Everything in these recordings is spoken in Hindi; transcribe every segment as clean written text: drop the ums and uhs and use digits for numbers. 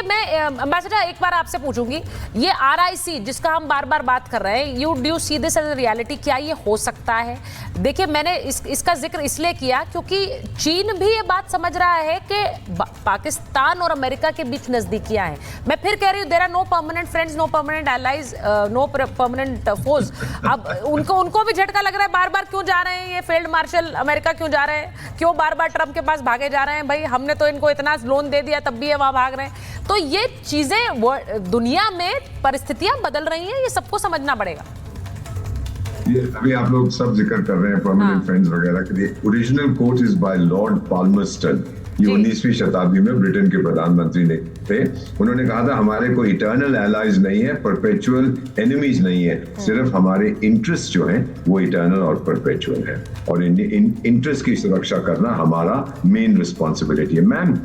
देखिए मैं एम्बेसडर एक बार आपसे पूछूंगी, ये RIC जिसका हम बार बार बात कर रहे हैं, you see this as reality, क्या ये हो सकता है? देखिए मैंने इसका जिक्र इसलिए किया क्योंकि चीन भी ये बात समझ रहा है कि पाकिस्तान और अमेरिका के बीच नजदीकियां हैं। मैं फिर कह रही हूँ, there are no permanent friends, no permanent allies, no permanent force. अब उनको भी झटका लग रहा है, बार बार क्यों जा रहे हैं ये फील्ड मार्शल अमेरिका, क्यों जा रहे हैं, क्यों बार बार ट्रंप के पास भागे जा रहे हैं? भाई हमने तो इनको इतना लोन दे दिया तब भी ये वहां भाग रहे हैं। तो ये चीजें दुनिया में परिस्थितियां बदल रही हैं, ये सबको समझना पड़ेगा। ये अभी आप लोग सब जिक्र कर रहे हैं परमानेंट फ्रेंड्स वगैरह के लिए। Original quote is by Lord Palmerston, ये 19वीं शताब्दी में ब्रिटेन के प्रधानमंत्री ने थे। उन्होंने कहा था हमारे कोई इटर्नल एलाइज नहीं है, परपेचुअल एनिमीज नहीं है, सिर्फ हमारे इंटरेस्ट जो हैं वो इटर्नल और परपेचुअल है, और इन इंटरेस्ट की सुरक्षा करना हमारा मेन रिस्पॉन्सिबिलिटी है। मैम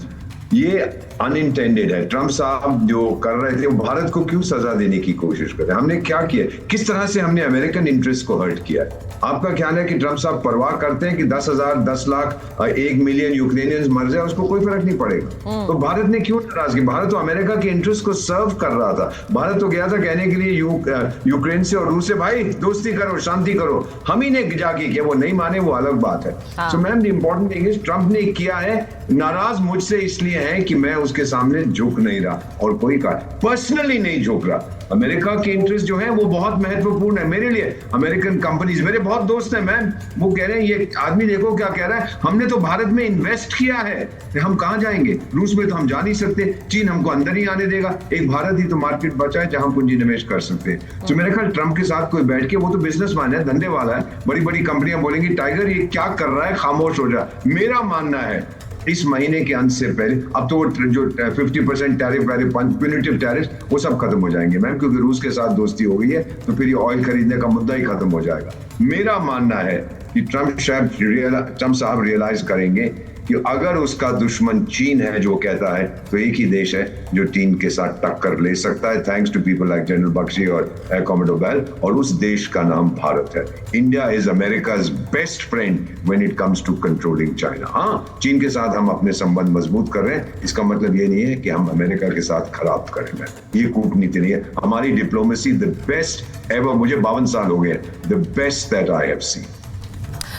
ये अनइंटेंडेड है। ट्रंप साहब जो कर रहे थे वो भारत को क्यों सजा देने की कोशिश कर रहे हैं? हमने क्या किया? किस तरह से हमने अमेरिकन इंटरेस्ट को हर्ट किया? आपका ख्याल है कि ट्रंप साहब परवाह करते हैं कि 10,000, 10 लाख, 1 मिलियन यूक्रेनियंस मर जाए, उसको कोई फर्क नहीं पड़ेगा? तो भारत ने क्यों नाराजगी? भारत तो अमेरिका के इंटरेस्ट को सर्व कर रहा था। भारत तो गया था कहने के लिए यूक्रेन से और रूस से, भाई दोस्ती करो, शांति करो। हम ही ने जाके किया, वो नहीं माने वो अलग बात है। So ma'am the important thing is Trump ने किया है, नाराज मुझसे इसलिए है कि मैं उसके सामने झुक नहीं रहा, और कोई का पर्सनली नहीं झुक रहा। अमेरिका के इंटरेस्ट जो है वो बहुत महत्वपूर्ण है मेरे लिए। अमेरिकन कंपनीज, मेरे बहुत दोस्त हैं मैम, वो कह रहे हैं ये आदमी देखो क्या कह रहा है, हमने तो भारत में इन्वेस्ट किया है, हम कहां जाएंगे? रूस में तो हम जा नहीं सकते, चीन हमको अंदर ही आने देगा, एक भारत ही तो मार्केट बचा है जहां पूंजी निवेश कर सकते हैं। तो मेरे ख्याल ट्रंप के साथ कोई बैठ के, वो तो बिजनेसमैन है, धंधे वाला है, बड़ी बड़ी कंपनियां बोलेंगी टाइगर ये क्या कर रहा है, खामोश हो जा। मेरा मानना है इस महीने के अंत से पहले, अब तो जो 50% टैरिफ वाले प्यूनिटिव टैरिफ वो सब खत्म हो जाएंगे मैम, क्योंकि रूस के साथ दोस्ती हो गई है, तो फिर ये ऑयल खरीदने का मुद्दा ही खत्म हो जाएगा। मेरा मानना है कि ट्रंप साहब रियलाइज करेंगे कि अगर उसका दुश्मन चीन है जो कहता है, तो एक ही देश है जो चीन के साथ टक्कर ले सकता है, thanks to people like general Bakshi और एयर कॉमोडोर बेल, और उस देश का नाम भारत है। India is America's best friend when it comes to controlling China. हाँ, चीन के साथ हम अपने संबंध मजबूत कर रहे हैं, इसका मतलब ये नहीं है कि हम अमेरिका के साथ खराब करें। ये कूटनीति नहीं है, हमारी डिप्लोमेसी द बेस्ट एवर, मुझे 52 साल हो गए, the best that I have seen.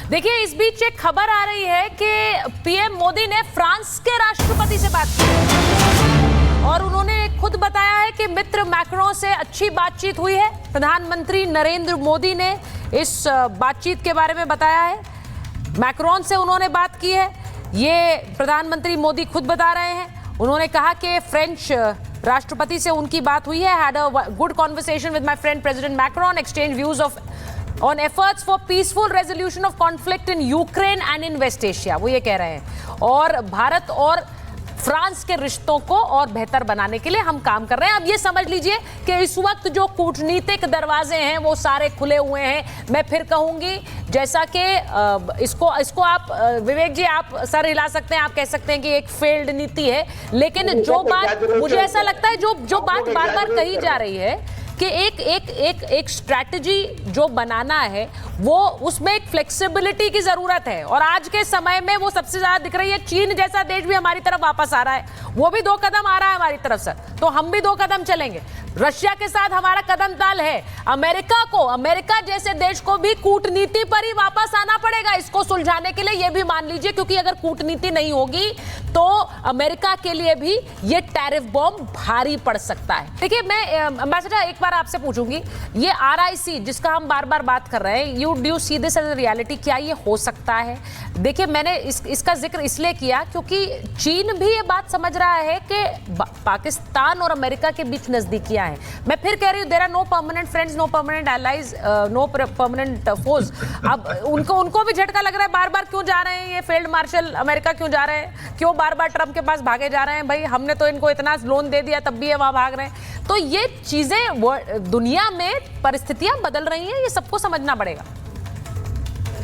देखिए इस बीच एक खबर आ रही है कि पीएम मोदी ने फ्रांस के राष्ट्रपति से बात की और उन्होंने खुद बताया है कि मित्र मैक्रों से अच्छी बातचीत हुई है। प्रधानमंत्री नरेंद्र मोदी ने इस बातचीत के बारे में बताया है, मैक्रोन से उन्होंने बात की है, ये प्रधानमंत्री मोदी खुद बता रहे हैं। उन्होंने कहा कि फ्रेंच राष्ट्रपति से उनकी बात हुई है, had a good conversation with my friend president Macron, exchange views on efforts for peaceful resolution of conflict in Ukraine and in West Asia, वो ये कह रहे हैं। और भारत और फ्रांस के रिश्तों को और बेहतर बनाने के लिए हम काम कर रहे हैं। अब ये समझ लीजिए कि इस वक्त जो कूटनीतिक दरवाजे हैं वो सारे खुले हुए हैं। मैं फिर कहूंगी, जैसा कि इसको आप विवेक जी आप सर हिला सकते हैं, आप कह सकते हैं कि एक फेल्ड नीति है, लेकिन जो बात मुझे ऐसा लगता है जो बात बार बार कही जा रही है कि एक स्ट्रैटेजी जो बनाना है वो उसमें एक फ्लेक्सिबिलिटी की जरूरत है, और आज के समय में वो सबसे ज्यादा दिख रही है। चीन जैसा देश भी हमारी तरफ वापस आ रहा है, वो भी 2 कदम आ रहा है हमारी तरफ से, तो हम भी 2 कदम चलेंगे। रशिया के साथ हमारा कदम ताल है। अमेरिका जैसे देश को भी कूटनीति पर ही वापस आना पड़ेगा इसको सुलझाने के लिए, ये भी मान लीजिए, क्योंकि अगर कूटनीति नहीं होगी तो अमेरिका के लिए भी ये टैरिफ बॉम्ब भारी पड़ सकता है। देखिए मैं एम्बेसडर एक बार आपसे पूछूंगी, ये RIC जिसका हम बार बार बात कर रहे हैं, you see this as reality, क्या ये हो सकता है? देखिए मैंने इसका जिक्र इसलिए किया क्योंकि चीन भी ये बात समझ रहा है कि पाकिस्तान और अमेरिका के बीच नजदीकियां हैं। मैं फिर कह रही हूँ, there are no permanent friends, no permanent allies, no permanent force. अब उनको भी झटका लग रहा है, बार बार क्यों जा रहे हैं ये फील्ड मार्शल अमेरिका, क्यों जा रहे हैं, क्यों बार बार ट्रंप के पास भागे जा रहे हैं? भाई हमने तो इनको इतना लोन दे दिया तब भी ये वहां भाग रहे हैं। तो ये चीजें दुनिया में परिस्थितियां बदल रही हैं, ये सबको समझना पड़ेगा।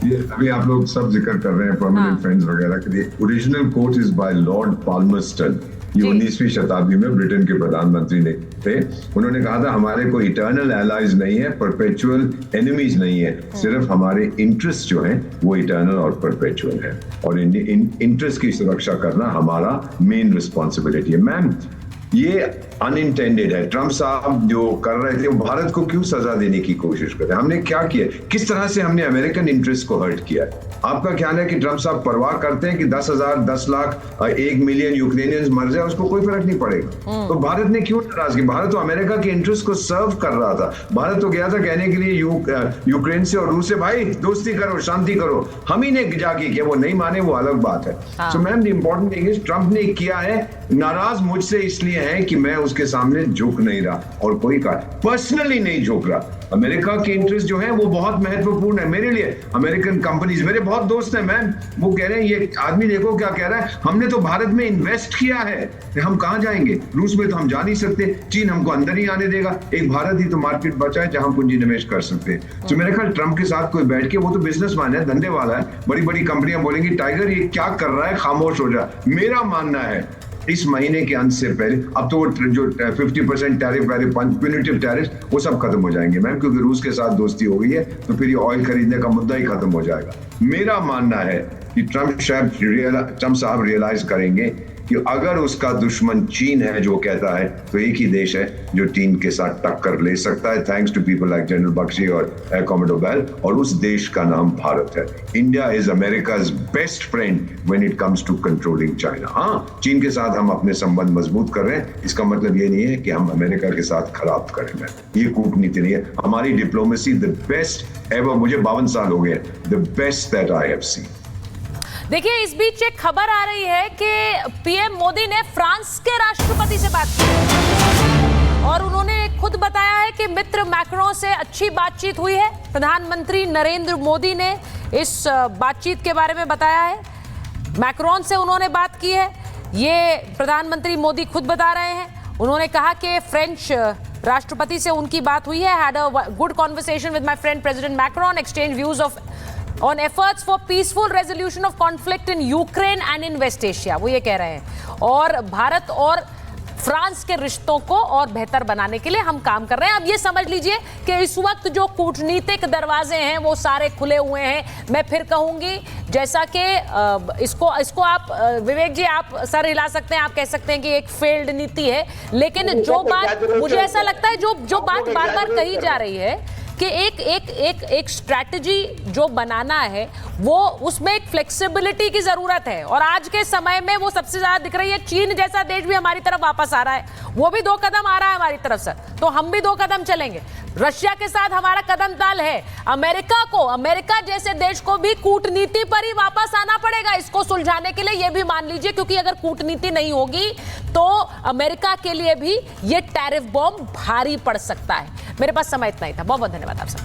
ये अभी आप लोग सब जिक्र कर रहे हैं परमानेंट फ्रेंड्स वगैरह के लिए। Original quote is by Lord Palmerston, ये 19वीं शताब्दी में ब्रिटेन के प्रधानमंत्री ने थे। उन्होंने कहा था हमारे कोई इटर्नल एलाइज नहीं है, परपेचुअल एनिमीज नहीं है, सिर्फ हमारे इंटरेस्ट जो हैं वो इटर्नल और परपेचुअल है, और इन इंटरेस्ट की सुरक्षा करना हमारा मेन रिस्पॉन्सिबिलिटी है। मैम ये अनइंटेंडेड है। ट्रम्प साहब जो कर रहे थे, वो भारत को क्यों सजा देने की कोशिश कर रहे हैं? हमने क्या किया? किस तरह से हमने अमेरिकन इंटरेस्ट को हर्ट किया है? आपका ख्याल है कि ट्रम्प साहब परवाह करते हैं कि 10,000, 10 लाख, 1 मिलियन यूक्रेनियंस मर जाए, उसको कोई फर्क नहीं पड़ेगा? तो भारत ने क्यों नाराजगी? भारत तो अमेरिका के इंटरेस्ट को सर्व कर रहा था। भारत तो गया था कहने के लिए यूक्रेन से और रूस से, भाई दोस्ती करो, शांति करो। हम ही ने जाके किया, वो नहीं माने वो अलग बात है। So ma'am, the important thing is Trump ने किया है, नाराज मुझसे इसलिए है कि मैं उसके सामने झुक नहीं रहा, और कोई का पर्सनली नहीं झुक रहा। अमेरिका के इंटरेस्ट जो है वो बहुत महत्वपूर्ण है मेरे लिए। अमेरिकन कंपनीज, मेरे बहुत दोस्त हैं मैम, वो कह रहे हैं, ये आदमी देखो क्या कह रहा है, हमने तो भारत में इन्वेस्ट किया है, हम कहां जाएंगे? रूस में तो हम जा नहीं सकते, चीन हमको अंदर ही आने देगा, एक भारत ही तो मार्केट बचा है जहां पूंजी निवेश कर सकते हैं। तो मेरे ख्याल ट्रम्प के साथ कोई बैठ के, वो तो बिजनेसमैन है, धंधे वाला है, बड़ी बड़ी कंपनियां बोलेंगी टाइगर ये क्या कर रहा है, खामोश हो जा। मेरा मानना है इस महीने के अंत से पहले, अब तो वो जो 50% टैरिफ, प्यूनिटिव टैरिफ, वो सब खत्म हो जाएंगे मैम, क्योंकि रूस के साथ दोस्ती हो गई है, तो फिर ये ऑयल खरीदने का मुद्दा ही खत्म हो जाएगा। मेरा मानना है कि ट्रम्प साहब रियलाइज करेंगे कि अगर उसका दुश्मन चीन है जो कहता है, तो एक ही देश है जो चीन के साथ टक्कर ले सकता है, thanks to people like general Bakshi और एयर कॉमोडोर बेल, और उस देश का नाम भारत है। India is America's best friend when it comes to controlling China. हाँ, चीन के साथ हम अपने संबंध मजबूत कर रहे हैं, इसका मतलब ये नहीं है कि हम अमेरिका के साथ खराब करें। ये कूटनीति नहीं है हमारी। डिप्लोमेसी द बेस्ट एवर, मुझे 52 साल हो गए, the best that I have seen. देखिए, इस बीच एक खबर आ रही है कि पीएम मोदी ने फ्रांस के राष्ट्रपति से बात की और उन्होंने खुद बताया है कि मित्र मैक्रों से अच्छी बातचीत हुई है। प्रधानमंत्री नरेंद्र मोदी ने इस बातचीत के बारे में बताया है। मैक्रोन से उन्होंने बात की है, ये प्रधानमंत्री मोदी खुद बता रहे हैं। उन्होंने कहा कि फ्रेंच राष्ट्रपति से उनकी बात हुई है। Had a good conversation with my friend president Macron, exchange views on efforts for peaceful resolution of conflict in Ukraine and in West Asia, वो ये कह रहे हैं। और भारत और फ्रांस के रिश्तों को और बेहतर बनाने के लिए हम काम कर रहे हैं। अब ये समझ लीजिए कि इस वक्त जो कूटनीतिक दरवाजे हैं वो सारे खुले हुए हैं। मैं फिर कहूंगी, जैसा कि इसको आप विवेक जी, आप सर हिला सकते हैं, आप कह सकते हैं कि एक फेल्ड नीति है, लेकिन जो बात मुझे ऐसा लगता है, जो बात बार बार कही जा रही है कि एक स्ट्रैटेजी जो बनाना है, वो उसमें एक फ्लेक्सिबिलिटी की जरूरत है, और आज के समय में वो सबसे ज्यादा दिख रही है। चीन जैसा देश भी हमारी तरफ वापस आ रहा है, वो भी 2 कदम आ रहा है हमारी तरफ से, तो हम भी 2 कदम चलेंगे। रशिया के साथ हमारा कदम ताल है। अमेरिका जैसे देश को भी कूटनीति पर ही वापस आना पड़ेगा इसको सुलझाने के लिए, ये भी मान लीजिए, क्योंकि अगर कूटनीति नहीं होगी तो अमेरिका के लिए भी ये टैरिफ बॉम्ब भारी पड़ सकता है। मेरे पास समय इतना ही था, बहुत बहुत धन्यवाद आप सब।